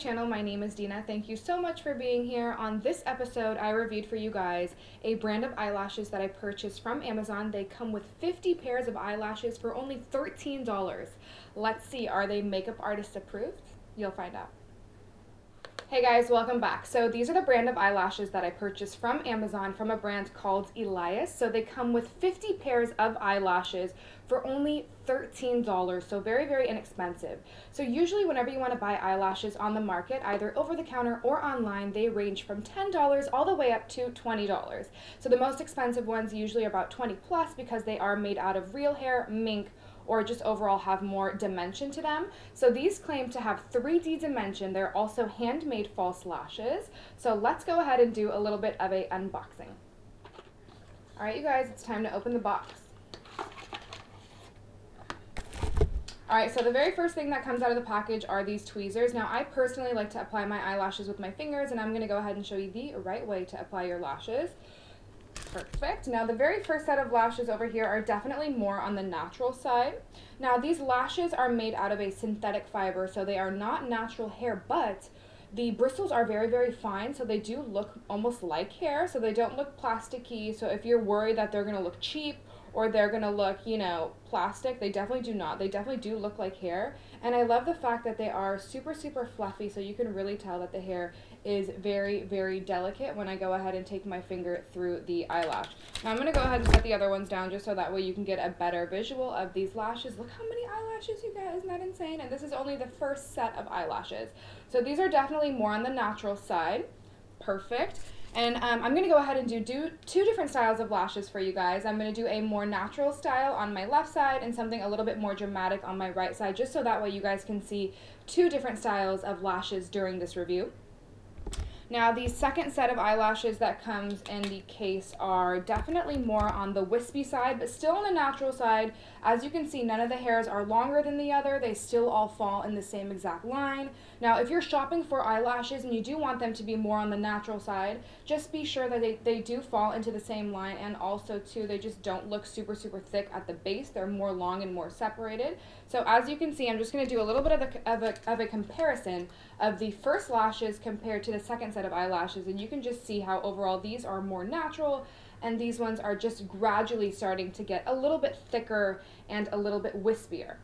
channel. My name is Dina. Thank you so much for being here. On this episode, I reviewed for you guys a brand of eyelashes that I purchased from Amazon. They come with 50 pairs of eyelashes for only $13. Let's see, are they makeup artist approved? You'll find out. Hey guys, welcome back. So these are the brand of eyelashes that I purchased from Amazon from a brand called Eliace. So they come with 50 pairs of eyelashes for only $13, so very, very inexpensive. So usually whenever you want to buy eyelashes on the market, either over the counter or online, they range from $10 all the way up to $20. So the most expensive ones usually are about 20 plus because they are made out of real hair, mink, or just overall have more dimension to them. So these claim to have 3D dimension. They're also handmade false lashes. So let's go ahead and do a little bit of a unboxing. All right, you guys, it's time to open the box. All right, so the very first thing that comes out of the package are these tweezers. Now, I personally like to apply my eyelashes with my fingers, and I'm gonna go ahead and show you the right way to apply your lashes. Perfect. Now the very first set of lashes over here are definitely more on the natural side. Now these lashes are made out of a synthetic fiber, so they are not natural hair, but the bristles are very, very fine, so they do look almost like hair, so they don't look plasticky. So if you're worried that they're going to look cheap or they're going to look, you know, plastic, they definitely do not. They definitely do look like hair. And I love the fact that they are super, super fluffy, so you can really tell that the hair is very, very delicate when I go ahead and take my finger through the eyelash. Now I'm going to go ahead and set the other ones down just so that way you can get a better visual of these lashes. Look how many eyelashes, you guys. Isn't that insane? And this is only the first set of eyelashes. So these are definitely more on the natural side. Perfect. And I'm going to go ahead and do two different styles of lashes for you guys. I'm going to do a more natural style on my left side and something a little bit more dramatic on my right side, just so that way you guys can see two different styles of lashes during this review. Now, the second set of eyelashes that comes in the case are definitely more on the wispy side, but still on the natural side. As you can see, none of the hairs are longer than the other. They still all fall in the same exact line. Now, if you're shopping for eyelashes and you do want them to be more on the natural side, just be sure that they do fall into the same line, and also, too, they just don't look super, super thick at the base. They're more long and more separated. So as you can see, I'm just going to do a little bit of a comparison of the first lashes compared to the second set of eyelashes, and you can just see how overall these are more natural and these ones are just gradually starting to get a little bit thicker and a little bit wispier.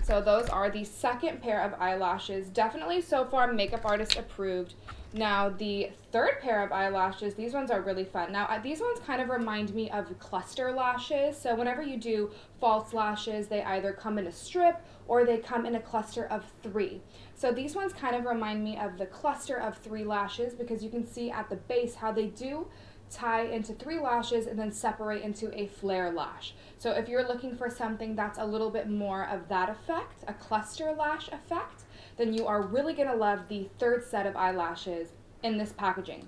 So those are the second pair of eyelashes. Definitely so far makeup artist approved. Now the third pair of eyelashes, these ones are really fun. Now these ones kind of remind me of cluster lashes. So whenever you do false lashes, they either come in a strip or they come in a cluster of 3. So these ones kind of remind me of the cluster of 3 lashes, because you can see at the base how they do tie into 3 lashes and then separate into a flare lash. So if you're looking for something that's a little bit more of that effect, a cluster lash effect, then you are really going to love the third set of eyelashes in this packaging.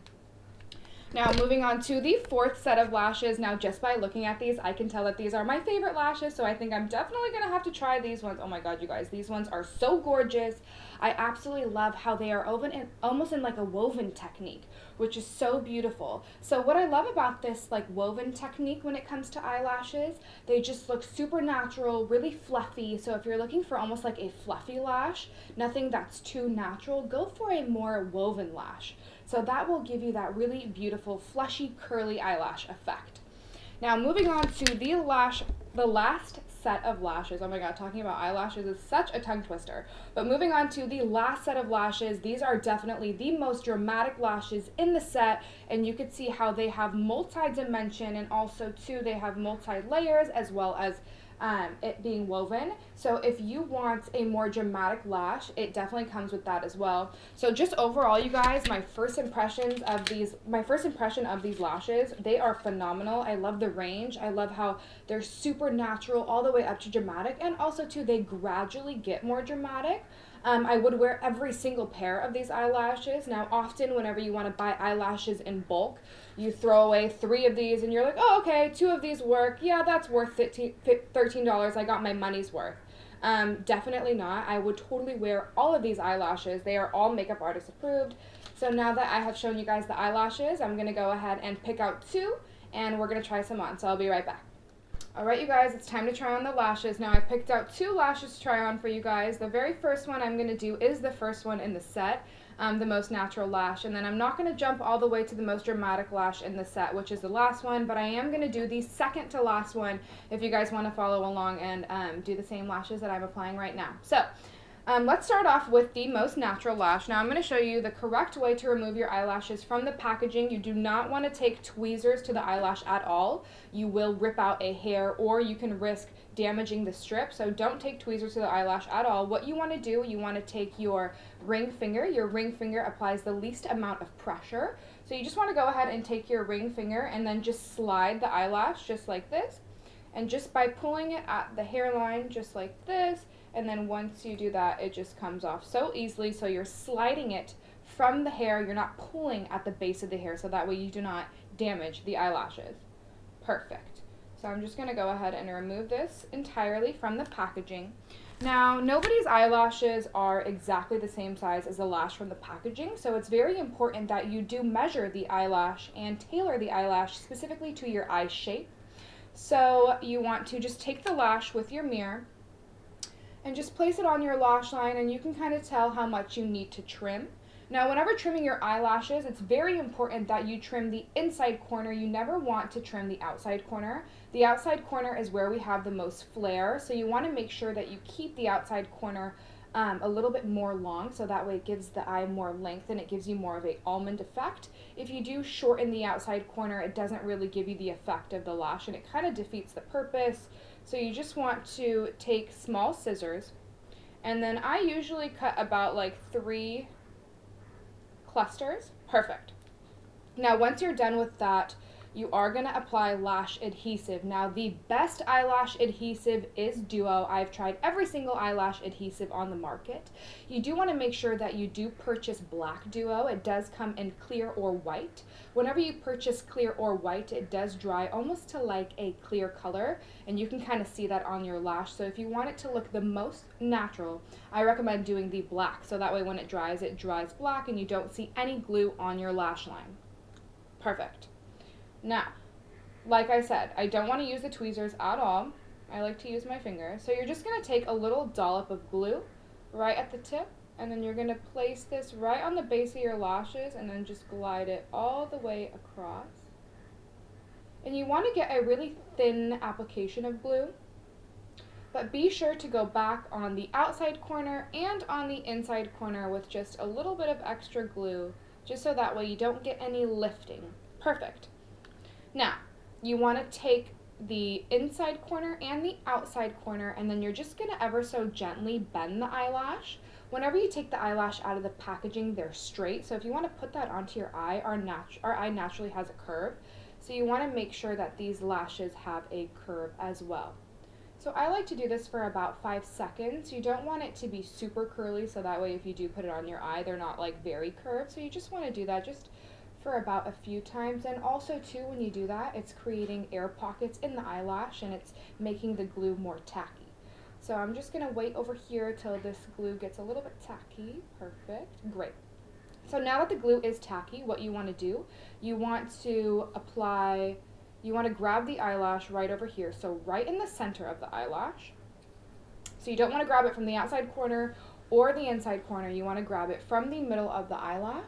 Now moving on to the fourth set of lashes. Now just by looking at these, I can tell that these are my favorite lashes, so I think I'm definitely going to have to try these ones. Oh my god, you guys, these ones are so gorgeous. I absolutely love how they are almost in like a woven technique, which is so beautiful. So what I love about this like woven technique when it comes to eyelashes, they just look super natural, really fluffy. So if you're looking for almost like a fluffy lash, nothing that's too natural, go for a more woven lash. So that will give you that really beautiful, flushy, curly eyelash effect. Now moving on to the last set of lashes. Oh my god, talking about eyelashes is such a tongue twister. But moving on to the last set of lashes, these are definitely the most dramatic lashes in the set, and you can see how they have multi-dimension, and also too they have multi-layers as well as it being woven. So if you want a more dramatic lash, it definitely comes with that as well. So just overall, you guys, my first impression of these lashes, they are phenomenal. I love the range. I love how they're super natural all the way up to dramatic, and also too they gradually get more dramatic. I would wear every single pair of these eyelashes. Now, often whenever you want to buy eyelashes in bulk, you throw away 3 of these and you're like, oh, okay, 2 of these work. Yeah, that's worth $13. I got my money's worth. Definitely not. I would totally wear all of these eyelashes. They are all makeup artist approved. So now that I have shown you guys the eyelashes, I'm going to go ahead and pick out 2, and we're going to try some on. So I'll be right back. Alright, you guys, it's time to try on the lashes. Now I picked out 2 lashes to try on for you guys. The very first one I'm going to do is the first one in the set, the most natural lash. And then I'm not going to jump all the way to the most dramatic lash in the set, which is the last one, but I am going to do the second to last one if you guys want to follow along and do the same lashes that I'm applying right now. So, let's start off with the most natural lash. Now I'm going to show you the correct way to remove your eyelashes from the packaging. You do not want to take tweezers to the eyelash at all. You will rip out a hair or you can risk damaging the strip. So don't take tweezers to the eyelash at all. What you want to do, you want to take your ring finger. Your ring finger applies the least amount of pressure. So you just want to go ahead and take your ring finger and then just slide the eyelash just like this. And just by pulling it at the hairline just like this, and then once you do that, it just comes off so easily. So you're sliding it from the hair. You're not pulling at the base of the hair, so that way you do not damage the eyelashes. Perfect. So I'm just going to go ahead and remove this entirely from the packaging. Now, nobody's eyelashes are exactly the same size as the lash from the packaging, so it's very important that you do measure the eyelash and tailor the eyelash specifically to your eye shape. So you want to just take the lash with your mirror and just place it on your lash line, and you can kind of tell how much you need to trim. Now, whenever trimming your eyelashes, it's very important that you trim the inside corner. You never want to trim the outside corner. The outside corner is where we have the most flare, so you want to make sure that you keep the outside corner a little bit more long, so that way it gives the eye more length and it gives you more of a almond effect. If you do shorten the outside corner, it doesn't really give you the effect of the lash and it kind of defeats the purpose. So you just want to take small scissors, and then I usually cut about like 3 clusters. Perfect. Now once you're done with that, you are going to apply lash adhesive. Now the best eyelash adhesive is Duo. I've tried every single eyelash adhesive on the market. You do want to make sure that you do purchase black Duo. It does come in clear or white. Whenever you purchase clear or white, it does dry almost to like a clear color, and you can kind of see that on your lash. So if you want it to look the most natural, I recommend doing the black, so that way when it dries black and you don't see any glue on your lash line. Perfect. Now, like I said, I don't want to use the tweezers at all. I like to use my finger. So you're just going to take a little dollop of glue right at the tip, and then you're going to place this right on the base of your lashes and then just glide it all the way across. And you want to get a really thin application of glue, but be sure to go back on the outside corner and on the inside corner with just a little bit of extra glue, just so that way you don't get any lifting. Perfect. Now, you want to take the inside corner and the outside corner, and then you're just going to ever so gently bend the eyelash. Whenever you take the eyelash out of the packaging, they're straight. So if you want to put that onto your eye, our eye naturally has a curve. So you want to make sure that these lashes have a curve as well. So I like to do this for about 5 seconds. You don't want it to be super curly, so that way if you do put it on your eye, they're not like very curved. So you just want to do that just for about a few times. And also too, when you do that, it's creating air pockets in the eyelash and it's making the glue more tacky. So I'm just going to wait over here till this glue gets a little bit tacky. Perfect. Great. So now that the glue is tacky, what you want to do, you want to grab the eyelash right over here, so right in the center of the eyelash. So you don't want to grab it from the outside corner or the inside corner. You want to grab it from the middle of the eyelash.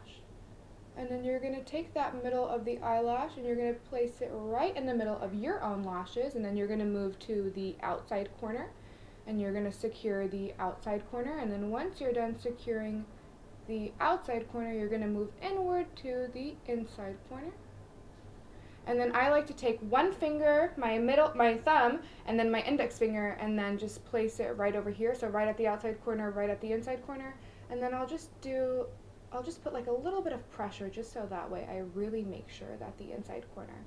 And then you're going to take that middle of the eyelash and you're going to place it right in the middle of your own lashes, and then you're going to move to the outside corner and you're going to secure the outside corner, and then once you're done securing the outside corner, you're going to move inward to the inside corner. And then I like to take one finger, my thumb, and then my index finger, and then just place it right over here, so right at the outside corner, right at the inside corner, and then I'll just put like a little bit of pressure just so that way I really make sure that the inside corner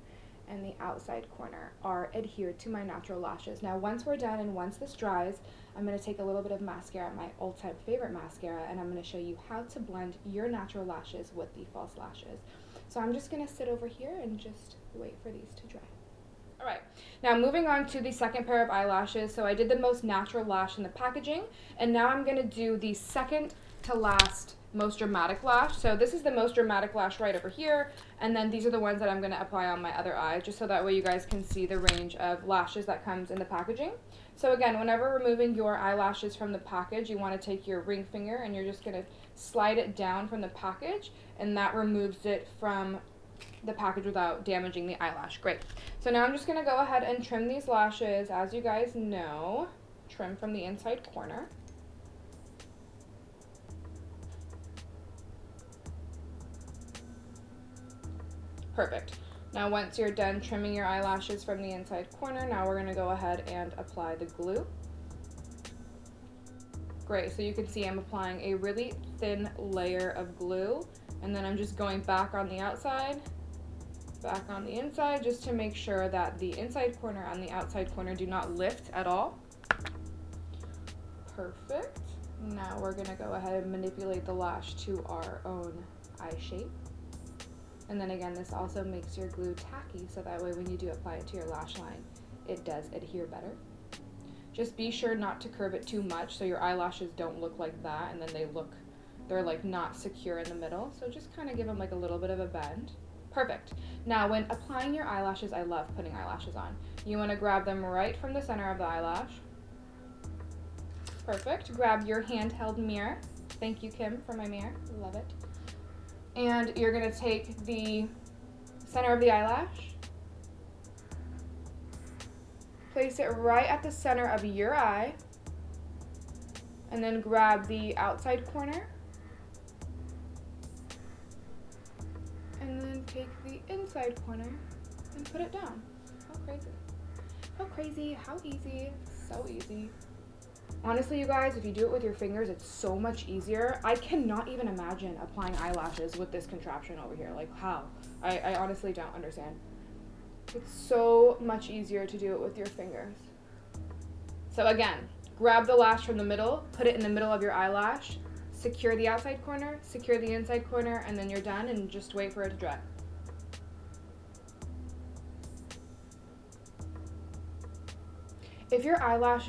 and the outside corner are adhered to my natural lashes. Now once we're done and once this dries, I'm going to take a little bit of mascara, my all-time favorite mascara, and I'm going to show you how to blend your natural lashes with the false lashes. So I'm just going to sit over here and just wait for these to dry. All right, now moving on to the second pair of eyelashes. So I did the most natural lash in the packaging, and now I'm gonna do the second to last most dramatic lash. So this is the most dramatic lash right over here, and then these are the ones that I'm gonna apply on my other eye, just so that way you guys can see the range of lashes that comes in the packaging. So again, whenever removing your eyelashes from the package, you wanna take your ring finger and you're just gonna slide it down from the package, and that removes it from the package without damaging the eyelash. Great. So now I'm just going to go ahead and trim these lashes. As you guys know, trim from the inside corner. Perfect. Now once you're done trimming your eyelashes from the inside corner, now we're going to go ahead and apply the glue. Great, so you can see I'm applying a really thin layer of glue, and then I'm just going back on the outside, back on the inside, just to make sure that the inside corner and the outside corner do not lift at all. Perfect. Now we're gonna go ahead and manipulate the lash to our own eye shape. And then again, this also makes your glue tacky, so that way when you do apply it to your lash line, it does adhere better. Just be sure not to curve it too much so your eyelashes don't look like that and then they're like not secure in the middle. So just kind of give them like a little bit of a bend. Perfect. Now when applying your eyelashes, I love putting eyelashes on. You want to grab them right from the center of the eyelash. Perfect. Grab your handheld mirror. Thank you, Kim, for my mirror. Love it. And you're going to take the center of the eyelash, place it right at the center of your eye, and then grab the outside corner, and then take the inside corner and put it down. How crazy. How crazy, how easy, so easy. Honestly, you guys, if you do it with your fingers, it's so much easier. I cannot even imagine applying eyelashes with this contraption over here. Like, how? I honestly don't understand. It's so much easier to do it with your fingers. So again, grab the lash from the middle, put it in the middle of your eyelash, secure the outside corner, secure the inside corner, and then you're done, and just wait for it to dry. If your eyelash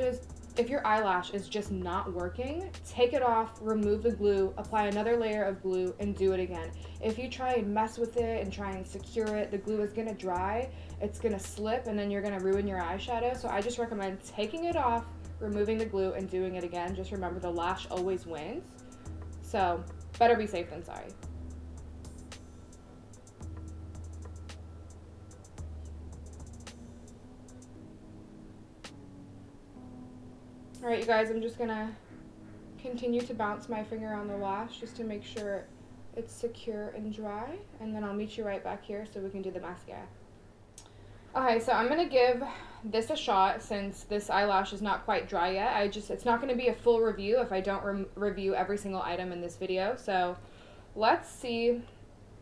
is just not working, take it off, remove the glue, apply another layer of glue, and do it again. If you try and mess with it and try and secure it, the glue is gonna dry, it's gonna slip, and then you're gonna ruin your eyeshadow. So I just recommend taking it off, removing the glue, and doing it again. Just remember, the lash always wins. So better be safe than sorry. All right, you guys, I'm just gonna continue to bounce my finger on the lash just to make sure it's secure and dry, and then I'll meet you right back here so we can do the mascara. Okay, so I'm gonna give this a shot since this eyelash is not quite dry yet. It's not gonna be a full review if I don't review every single item in this video. So let's see.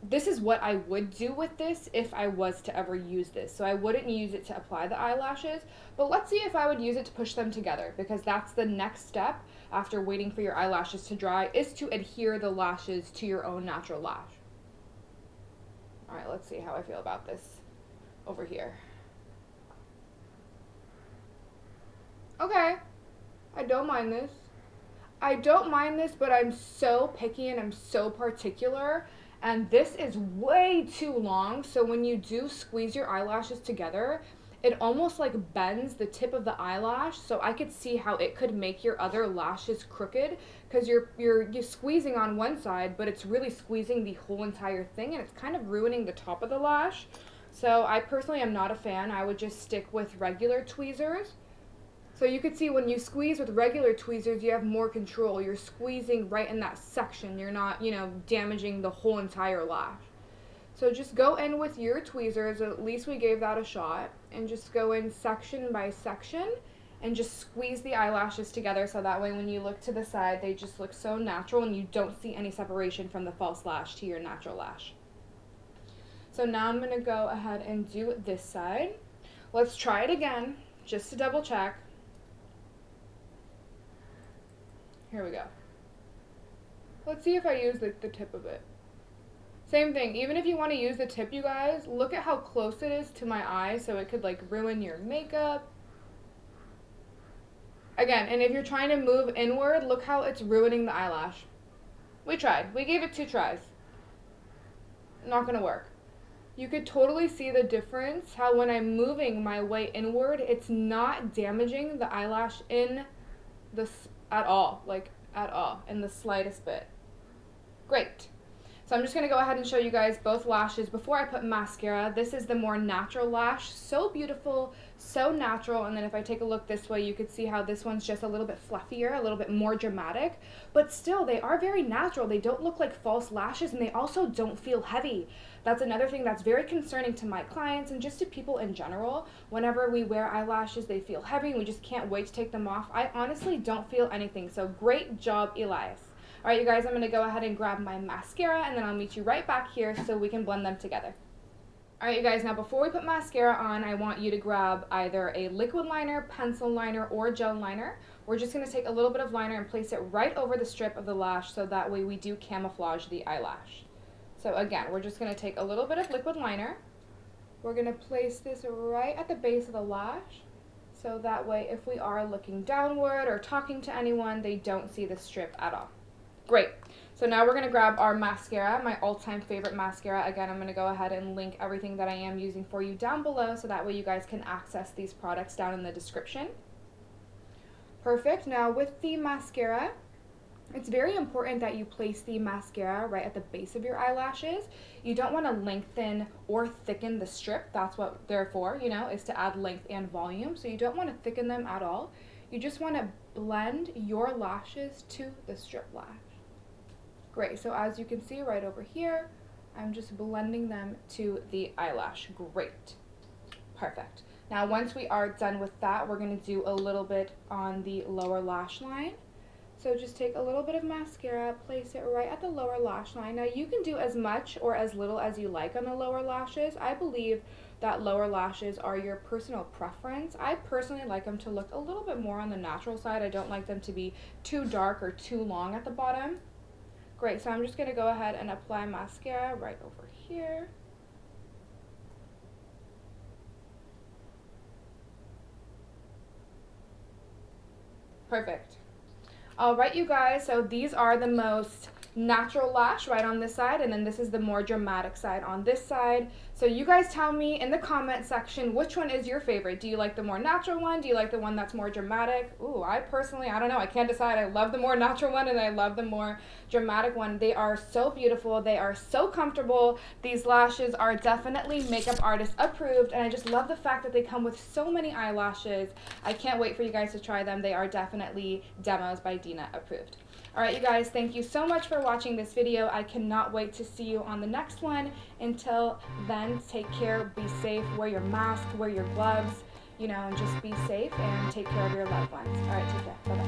This is what I would do with this if I was to ever use this. So I wouldn't use it to apply the eyelashes, but let's see if I would use it to push them together, because that's the next step after waiting for your eyelashes to dry, is to adhere the lashes to your own natural lash. All right, let's see how I feel about this over here. Okay, I don't mind this. I don't mind this, but I'm so picky and I'm so particular. And this is way too long, so when you do squeeze your eyelashes together, it almost like bends the tip of the eyelash, so I could see how it could make your other lashes crooked, because you're squeezing on one side, but it's really squeezing the whole entire thing, and it's kind of ruining the top of the lash. So I personally am not a fan. I would just stick with regular tweezers. So you could see when you squeeze with regular tweezers, you have more control. You're squeezing right in that section. You're not, damaging the whole entire lash. So just go in with your tweezers, at least we gave that a shot, and just go in section by section and just squeeze the eyelashes together, so that way when you look to the side, they just look so natural and you don't see any separation from the false lash to your natural lash. So now I'm going to go ahead and do this side. Let's try it again, just to double check. Here we go. Let's see if I use the tip of it. Same thing. Even if you want to use the tip, you guys, look at how close it is to my eye, so it could like ruin your makeup. Again, and if you're trying to move inward, look how it's ruining the eyelash. We tried. We gave it 2 tries. Not gonna work. You could totally see the difference, how when I'm moving my way inward, it's not damaging the eyelash in this at all, like at all, in the slightest bit. Great. So I'm just going to go ahead and show you guys both lashes before I put mascara. This is the more natural lash. So beautiful, so natural. And then if I take a look this way, you could see how this one's just a little bit fluffier, a little bit more dramatic. But still, they are very natural. They don't look like false lashes, and they also don't feel heavy. That's another thing that's very concerning to my clients and just to people in general. Whenever we wear eyelashes, they feel heavy, and we just can't wait to take them off. I honestly don't feel anything. So great job, Eliace. All right, you guys, I'm going to go ahead and grab my mascara, and then I'll meet you right back here so we can blend them together. All right, you guys, now before we put mascara on, I want you to grab either a liquid liner, pencil liner, or gel liner. We're just going to take a little bit of liner and place it right over the strip of the lash, so that way we do camouflage the eyelash. So again, we're just going to take a little bit of liquid liner. We're going to place this right at the base of the lash, so that way if we are looking downward or talking to anyone, they don't see the strip at all. Great. So now we're going to grab our mascara, my all-time favorite mascara. Again, I'm going to go ahead and link everything that I am using for you down below, so that way you guys can access these products down in the description. Perfect. Now with the mascara, it's very important that you place the mascara right at the base of your eyelashes. You don't want to lengthen or thicken the strip. That's what they're for, you know, is to add length and volume. So you don't want to thicken them at all. You just want to blend your lashes to the strip lash. Great, so as you can see right over here, I'm just blending them to the eyelash. Great. Perfect. Now once we are done with that, we're going to do a little bit on the lower lash line. So just take a little bit of mascara, place it right at the lower lash line. Now you can do as much or as little as you like on the lower lashes. I believe that lower lashes are your personal preference. I personally like them to look a little bit more on the natural side. I don't like them to be too dark or too long at the bottom. Great, so I'm just going to go ahead and apply mascara right over here. Perfect. All right, you guys, so these are the most natural lash right on this side, and then this is the more dramatic side on this side. So you guys tell me in the comment section which one is your favorite. Do you like the more natural one? Do you like the one that's more dramatic? Ooh, I personally, I don't know, I can't decide. I love the more natural one and I love the more dramatic one. They are so beautiful. They are so comfortable. These lashes are definitely makeup artist approved, and I just love the fact that they come with so many eyelashes. I can't wait for you guys to try them. They are definitely Demos by Dina approved. All right, you guys, thank you so much for watching this video. I cannot wait to see you on the next one. Until then, take care, be safe, wear your mask, wear your gloves, you know, and just be safe and take care of your loved ones. All right, take care. Bye-bye.